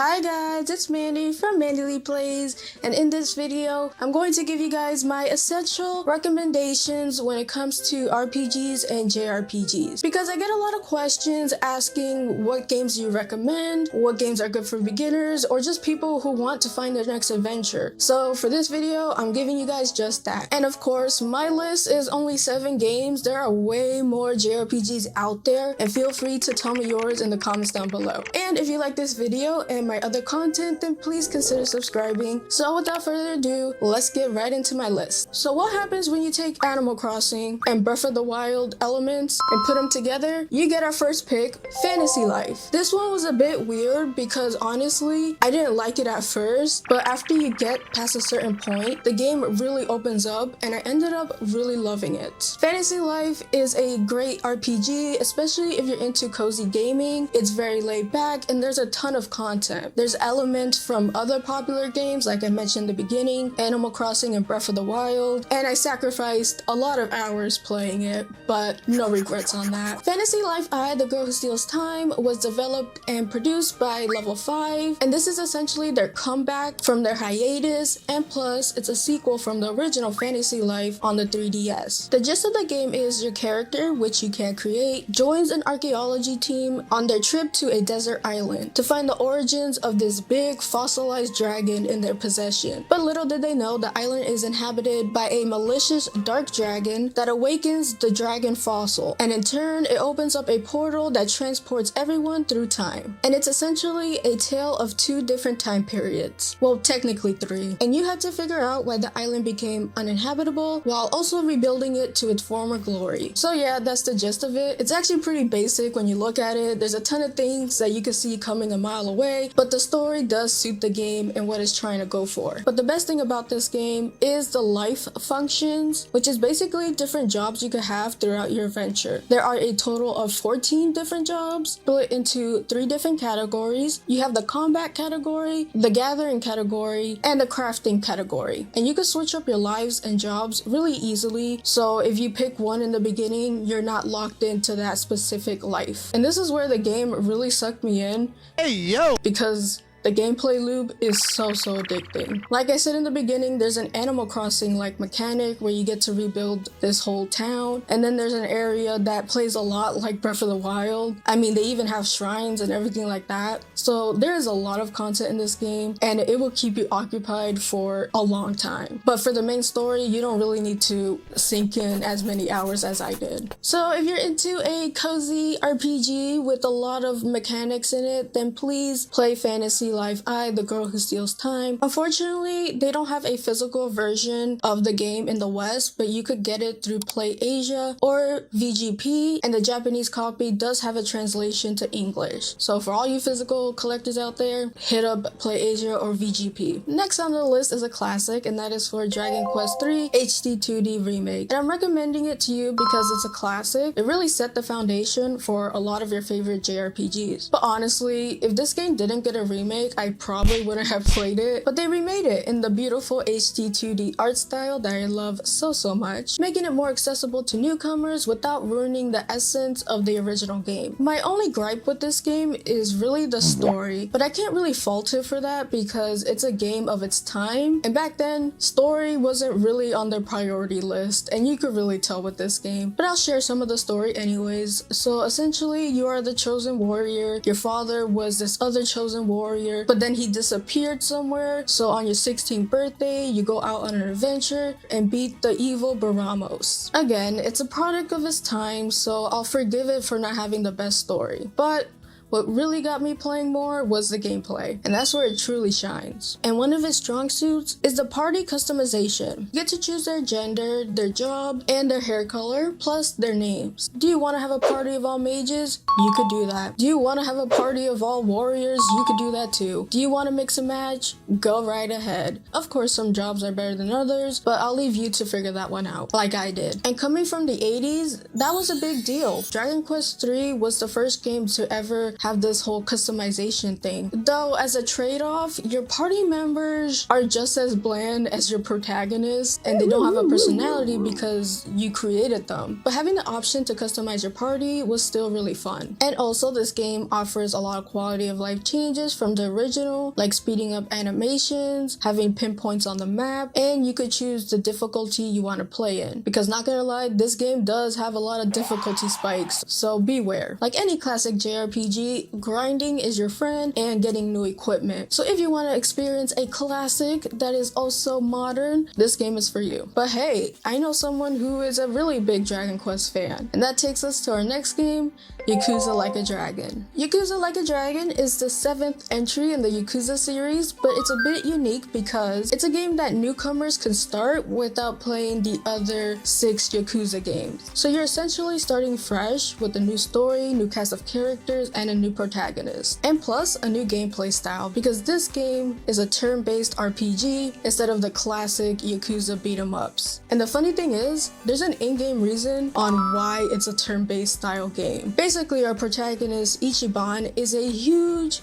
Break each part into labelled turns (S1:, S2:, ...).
S1: Hi guys, it's Mandy from Mandyleeplays, and in this video, I'm going to give you guys my essential recommendations when it comes to RPGs and JRPGs. Because I get a lot of questions asking what games you recommend, what games are good for beginners, or just people who want to find their next adventure. So for this video, I'm giving you guys just that. And of course, my list is only 7 games. There are way more JRPGs out there, and feel free to tell me yours in the comments down below. And if you like this video and my other content, then please consider subscribing. So without further ado, let's get right into my list. So what happens when you take Animal Crossing and Breath of the Wild elements and put them together? You get our first pick, Fantasy Life. This one was a bit weird because honestly, I didn't like it at first, but after you get past a certain point, the game really opens up and I ended up really loving it. Fantasy Life is a great RPG, especially if you're into cozy gaming. It's very laid back and there's a ton of content. There's elements from other popular games like I mentioned in the beginning, Animal Crossing and Breath of the Wild, and I sacrificed a lot of hours playing it, but no regrets on that. Fantasy Life I, The Girl Who Steals Time was developed and produced by Level 5, and this is essentially their comeback from their hiatus, and plus it's a sequel from the original Fantasy Life on the 3DS. The gist of the game is your character, which you can create, joins an archaeology team on their trip to a desert island to find the origins of this big fossilized dragon in their possession. But little did they know the island is inhabited by a malicious dark dragon that awakens the dragon fossil, and in turn it opens up a portal that transports everyone through time. And it's essentially a tale of 2 different time periods. Well, technically 3. And you had to figure out why the island became uninhabitable while also rebuilding it to its former glory. So yeah, that's the gist of it. It's actually pretty basic when you look at it. There's a ton of things that you can see coming a mile away, but the story does suit the game and what it's trying to go for. But the best thing about this game is the life functions, which is basically different jobs you could have throughout your adventure. There are a total of 14 different jobs split into 3 different categories. You have the combat category, the gathering category, and the crafting category. And you can switch up your lives and jobs really easily, so if you pick one in the beginning, you're not locked into that specific life. And this is where the game really sucked me in. Hey yo! Because the gameplay loop is so addicting. Like I said in the beginning, there's an Animal Crossing like mechanic where you get to rebuild this whole town, and then there's an area that plays a lot like Breath of the Wild. I mean, they even have shrines and everything like that. So there is a lot of content in this game and it will keep you occupied for a long time. But for the main story, you don't really need to sink in as many hours as I did. So if you're into a cozy RPG with a lot of mechanics in it, then please play Fantasy Life I, The Girl Who Steals Time. Unfortunately, they don't have a physical version of the game in the West, but you could get it through Play Asia or VGP, and the Japanese copy does have a translation to English. So for all you physical collectors out there, hit up Play Asia or VGP. Next on the list is a classic, and that is for Dragon Quest III HD 2D Remake. And I'm recommending it to you because it's a classic. It really set the foundation for a lot of your favorite JRPGs. But honestly, if this game didn't get a remake, I probably wouldn't have played it, but they remade it in the beautiful HD 2D art style that I love so much, making it more accessible to newcomers without ruining the essence of the original game. My only gripe with this game is really the story, but I can't really fault it for that because it's a game of its time, and back then, story wasn't really on their priority list, and you could really tell with this game. But I'll share some of the story anyways. So essentially, you are the chosen warrior. Your father was this other chosen warrior, but then he disappeared somewhere, so on your 16th birthday you go out on an adventure and beat the evil Baramos. Again, it's a product of its time, so I'll forgive it for not having the best story. But what really got me playing more was the gameplay, and that's where it truly shines. And one of its strong suits is the party customization. You get to choose their gender, their job, and their hair color, plus their names. Do you want to have a party of all mages? You could do that. Do you want to have a party of all warriors? You could do that too. Do you want to mix and match? Go right ahead. Of course, some jobs are better than others, but I'll leave you to figure that one out, like I did. And coming from the 80s, that was a big deal. Dragon Quest III was the first game to ever have this whole customization thing. Though as a trade-off, your party members are just as bland as your protagonist, and they don't have a personality because you created them. But having the option to customize your party was still really fun. And also this game offers a lot of quality of life changes from the original, like speeding up animations, having pinpoints on the map, and you could choose the difficulty you want to play in. Because not gonna lie, this game does have a lot of difficulty spikes, so beware. Like any classic JRPG, grinding is your friend and getting new equipment. So if you want to experience a classic that is also modern, this game is for you. But hey, I know someone who is a really big Dragon Quest fan, and that takes us to our next game, Yakuza Like a Dragon. Yakuza Like a Dragon is the 7th entry in the Yakuza series, but it's a bit unique because it's a game that newcomers can start without playing the other 6 Yakuza games. So you're essentially starting fresh with a new story, new cast of characters, and a new protagonist. And plus a new gameplay style, because this game is a turn-based RPG instead of the classic Yakuza beat-em-ups. And the funny thing is, there's an in-game reason on why it's a turn-based style game. Basically, our protagonist Ichiban is a huge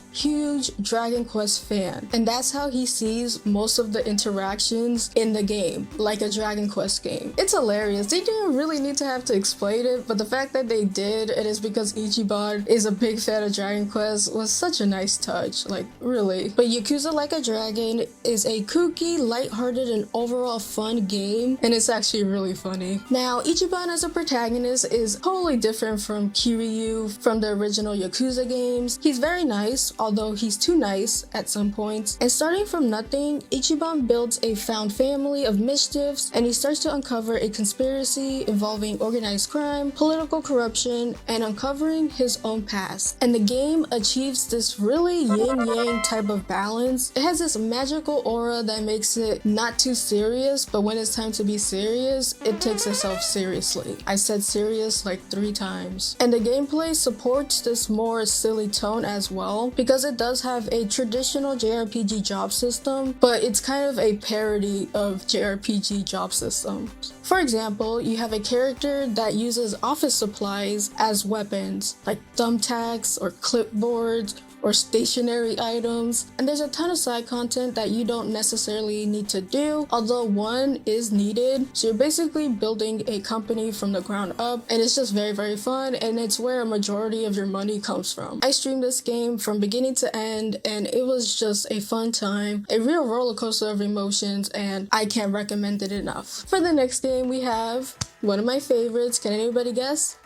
S1: Dragon Quest fan, and that's how he sees most of the interactions in the game, like a Dragon Quest game. It's hilarious. They didn't really need to have to explain it, but the fact that they did, it is because Ichiban is a big fan of Dragon Quest, was such a nice touch, like really. But Yakuza Like a Dragon is a kooky, lighthearted, and overall fun game, and it's actually really funny. Now, Ichiban as a protagonist is totally different from Kiryu from the original Yakuza games. He's very nice, although he's too nice at some points. And starting from nothing, Ichiban builds a found family of mischiefs, and he starts to uncover a conspiracy involving organized crime, political corruption, and uncovering his own past. And the game achieves this really yin-yang type of balance. It has this magical aura that makes it not too serious, but when it's time to be serious, it takes itself seriously. I said serious like 3 times. And the gameplay supports this more silly tone as well, because it does have a traditional JRPG job system, but it's kind of a parody of JRPG job systems. For example, you have a character that uses office supplies as weapons, like thumbtacks or clipboards or stationary items, and there's a ton of side content that you don't necessarily need to do, although one is needed. So you're basically building a company from the ground up, and it's just very fun, and it's where a majority of your money comes from. I streamed this game from beginning to end, and it was just a fun time, a real roller coaster of emotions, and I can't recommend it enough. For the next game, we have one of my favorites. Can anybody guess?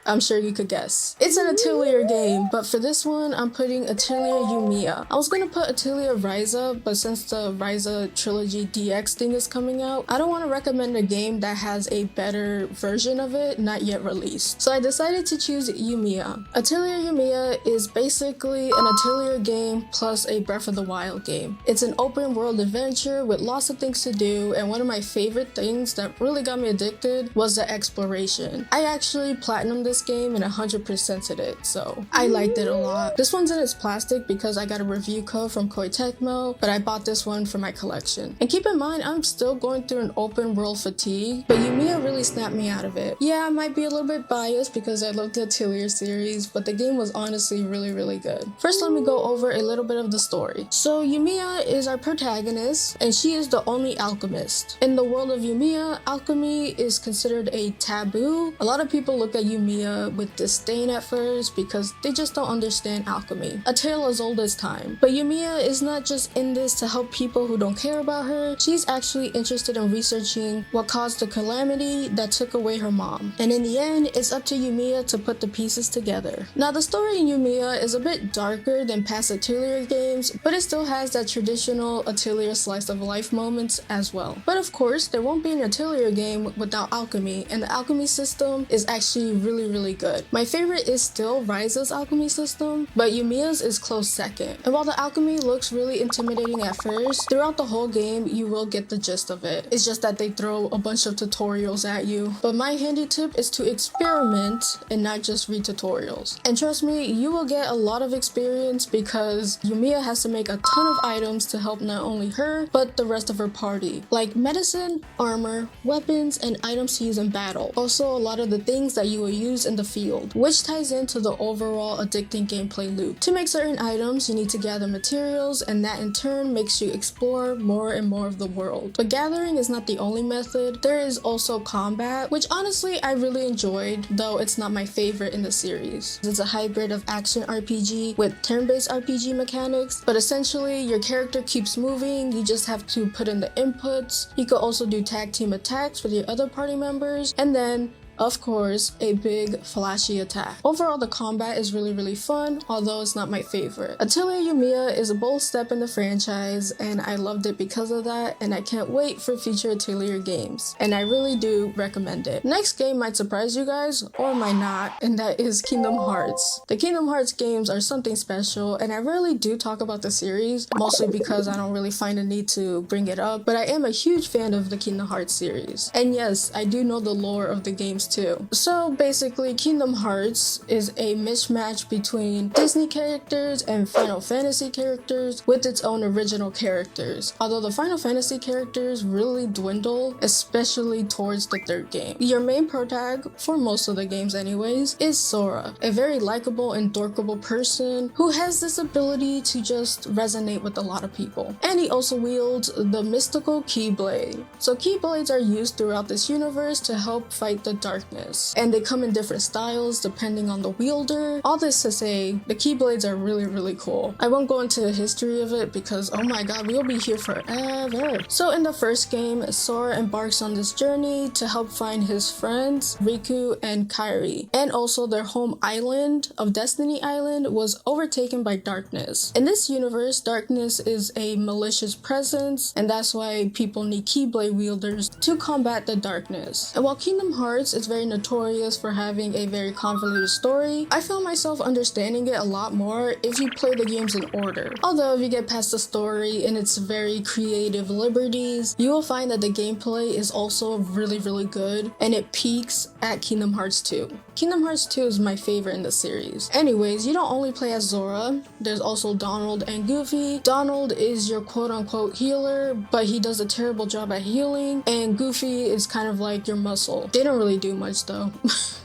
S1: I'm sure you could guess. It's an Atelier game, but for this one, I'm putting Atelier Yumia. I was gonna put Atelier Ryza, but since the Ryza Trilogy DX thing is coming out, I don't want to recommend a game that has a better version of it not yet released. So I decided to choose Yumia. Atelier Yumia is basically an Atelier game plus a Breath of the Wild game. It's an open world adventure with lots of things to do, and one of my favorite things that really got me addicted was the exploration. I actually platinumed this game and 100%ed it, so I liked it a lot. This one's in its plastic because I got a review code from Koei Tecmo, but I bought this one for my collection. And keep in mind, I'm still going through an open world fatigue, but Yumia really snapped me out of it. Yeah, I might be a little bit biased because I love the Atelier series, but the game was honestly really good. First, let me go over a little bit of the story. So Yumia is our protagonist, and she is the only alchemist. In the world of Yumia, alchemy is considered a taboo. A lot of people look at Yumia with disdain at first because they just don't understand alchemy. A tale as old as time. But Yumia is not just in this to help people who don't care about her. She's actually interested in researching what caused the calamity that took away her mom. And in the end, it's up to Yumia to put the pieces together. Now, the story in Yumia is a bit darker than past Atelier games, but it still has that traditional Atelier slice of life moments as well. But of course, there won't be an Atelier game without alchemy, and the alchemy system is actually really good. My favorite is still Ryza's alchemy system, but Yumia's is close second. And while the alchemy looks really intimidating at first, throughout the whole game you will get the gist of it. It's just that they throw a bunch of tutorials at you. But my handy tip is to experiment and not just read tutorials. And trust me, you will get a lot of experience because Yumia has to make a ton of items to help not only her, but the rest of her party. Like medicine, armor, weapons, and items to use in battle. Also, a lot of the things that you will use items in the field, which ties into the overall addicting gameplay loop. To make certain items, you need to gather materials, and that in turn makes you explore more and more of the world. But gathering is not the only method. There is also combat, which honestly I really enjoyed, though it's not my favorite in the series. It's a hybrid of action RPG with turn-based RPG mechanics, but essentially your character keeps moving, you just have to put in the inputs. You could also do tag team attacks with your other party members, and then of course, a big flashy attack. Overall, the combat is really fun, although it's not my favorite. Atelier Yumia is a bold step in the franchise, and I loved it because of that, and I can't wait for future Atelier games, and I really do recommend it. Next game might surprise you guys, or might not, and that is Kingdom Hearts. The Kingdom Hearts games are something special, and I rarely do talk about the series, mostly because I don't really find a need to bring it up, but I am a huge fan of the Kingdom Hearts series. And yes, I do know the lore of the games too. So basically, Kingdom Hearts is a mismatch between Disney characters and Final Fantasy characters with its own original characters. Although the Final Fantasy characters really dwindle, especially towards the third game. Your main protag, for most of the games anyways, is Sora, a very likable and dorkable person who has this ability to just resonate with a lot of people. And he also wields the mystical Keyblade. So Keyblades are used throughout this universe to help fight the darkness, and they come in different styles depending on the wielder. All this to say, the Keyblades are really cool. I won't go into the history of it because oh my god, we'll be here forever. So in the first game, Sora embarks on this journey to help find his friends Riku and Kairi, and also their home island of Destiny Island was overtaken by darkness. In this universe, darkness is a malicious presence, and that's why people need Keyblade wielders to combat the darkness. And while Kingdom Hearts is very notorious for having a very convoluted story, I found myself understanding it a lot more if you play the games in order. Although if you get past the story and its very creative liberties, you will find that the gameplay is also really good, and it peaks at Kingdom Hearts 2. Kingdom Hearts 2 is my favorite in the series. Anyways, you don't only play as Zora, there's also Donald and Goofy. Donald is your quote-unquote healer, but he does a terrible job at healing, and Goofy is kind of like your muscle. They don't really do much though.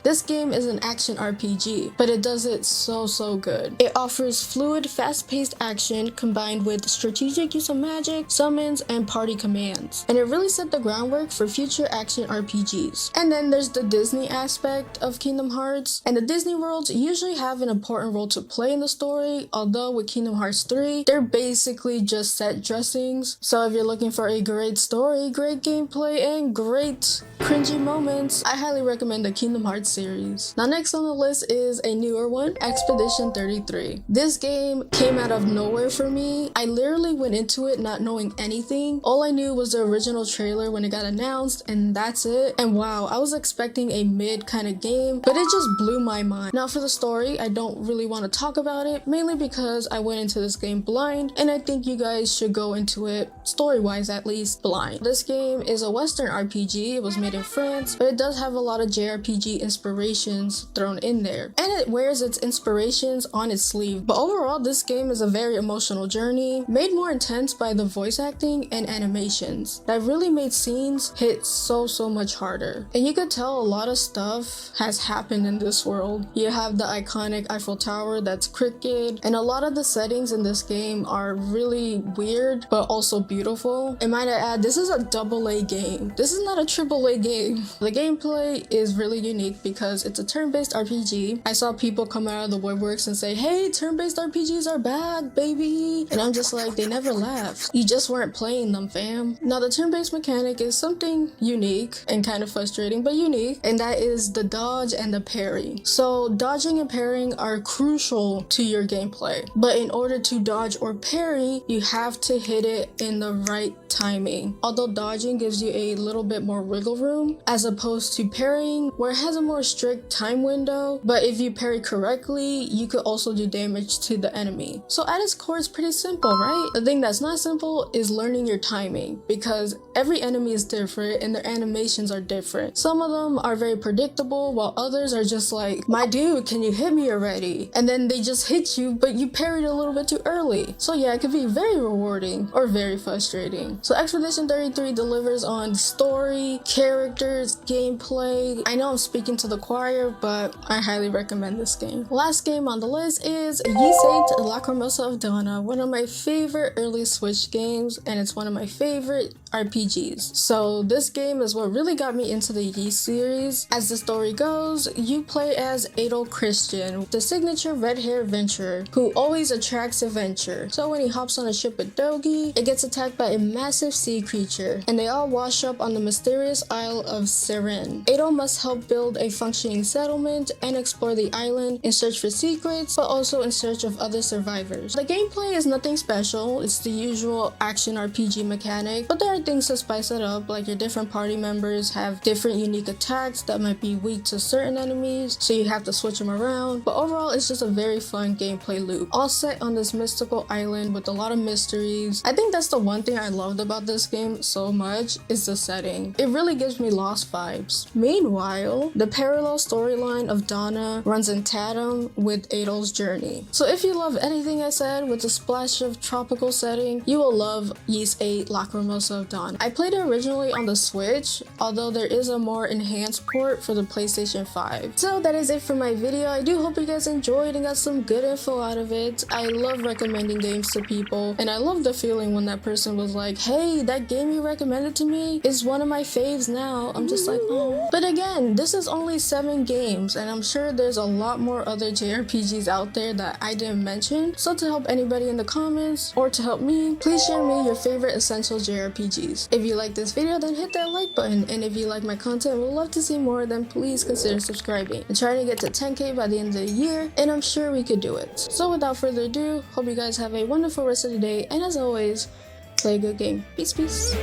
S1: This game is an action RPG, but it does it so good. It offers fluid, fast-paced action combined with strategic use of magic, summons, and party commands. And it really set the groundwork for future action RPGs. And then there's the Disney aspect of Kingdom Hearts, and the Disney worlds usually have an important role to play in the story, although with Kingdom Hearts 3, they're basically just set dressings. So if you're looking for a great story, great gameplay, and great cringy moments, I highly recommend the Kingdom Hearts series. Now next on the list is a newer one, Expedition 33. This game came out of nowhere for me. I literally went into it not knowing anything. All I knew was the original trailer when it got announced, and that's it. And wow, I was expecting a mid kind of game, but it just blew my mind. Now for the story, I don't really want to talk about it, mainly because I went into this game blind, and I think you guys should go into it, story-wise at least, blind. This game is a Western RPG. It was made in France, but it does have a lot of JRPG inspirations thrown in there, and it wears its inspirations on its sleeve. But overall, this game is a very emotional journey, made more intense by the voice acting and animations that really made scenes hit so much harder. And you could tell a lot of stuff has happened in this world. You have the iconic Eiffel Tower that's crooked, and a lot of the settings in this game are really weird but also beautiful. And might I add, this is a AA game. This is not a AAA game. The gameplay is really unique because it's a turn-based RPG. I saw people come out of the woodworks and say, hey, turn-based RPGs are back, baby. And I'm just like, they never left. You just weren't playing them, fam. Now the turn-based mechanic is something unique and kind of frustrating, but unique, and that is the dodge and the parry. So dodging and parrying are crucial to your gameplay, but in order to dodge or parry, you have to hit it in the right timing. Although dodging gives you a little bit more wiggle room as opposed to parrying, where it has a more strict time window, but if you parry correctly, you could also do damage to the enemy. So at its core, it's pretty simple, right? The thing that's not simple is learning your timing, because every enemy is different and their animations are different. Some of them are very predictable, while others are just like, my dude, can you hit me already? And then they just hit you, but you parried a little bit too early. So yeah, it could be very rewarding or very frustrating. So Expedition 33 delivers on story, characters, gameplay. I know I'm speaking to to the choir, but I highly recommend this game. Last game on the list is Yeast Lacrimosa of Dana, one of my favorite early Switch games, and it's one of my favorite RPGs. So this game is what really got me into the Yeast series. As the story goes, you play as Adol Christian, the signature red-haired adventurer who always attracts adventure. So when he hops on a ship with Dogi, it gets attacked by a massive sea creature, and they all wash up on the mysterious Isle of Seren. Adol must help build a functioning settlement and explore the island in search for secrets, but also in search of other survivors. The gameplay is nothing special, it's the usual action RPG mechanic, but there are things to spice it up, like your different party members have different unique attacks that might be weak to certain enemies, so you have to switch them around. But overall, it's just a very fun gameplay loop, all set on this mystical island with a lot of mysteries. I think that's the one thing I loved about this game so much, is the setting. It really gives me Lost vibes. Meanwhile, the parallel storyline of Dana runs in tandem with Adol's journey. So if you love anything I said with a splash of tropical setting, you will love Yeast 8 Lacrimosa of Dana. I played it originally on the Switch, although there is a more enhanced port for the PlayStation 5. So that is it for my video. I do hope you guys enjoyed and got some good info out of it. I love recommending games to people, and I love the feeling when that person was like, hey, that game you recommended to me is one of my faves now. I'm just like, oh. But again, this is only 7 games, and I'm sure there's a lot more other JRPGs out there that I didn't mention. So to help anybody in the comments, or to help me, please share me your favorite Essential JRPGs. If you like this video, then hit that like button, and if you like my content and would love to see more, then please consider subscribing. I'm trying to get to 10k by the end of the year, and I'm sure we could do it. So without further ado, hope you guys have a wonderful rest of the day, and as always, play a good game. Peace, peace.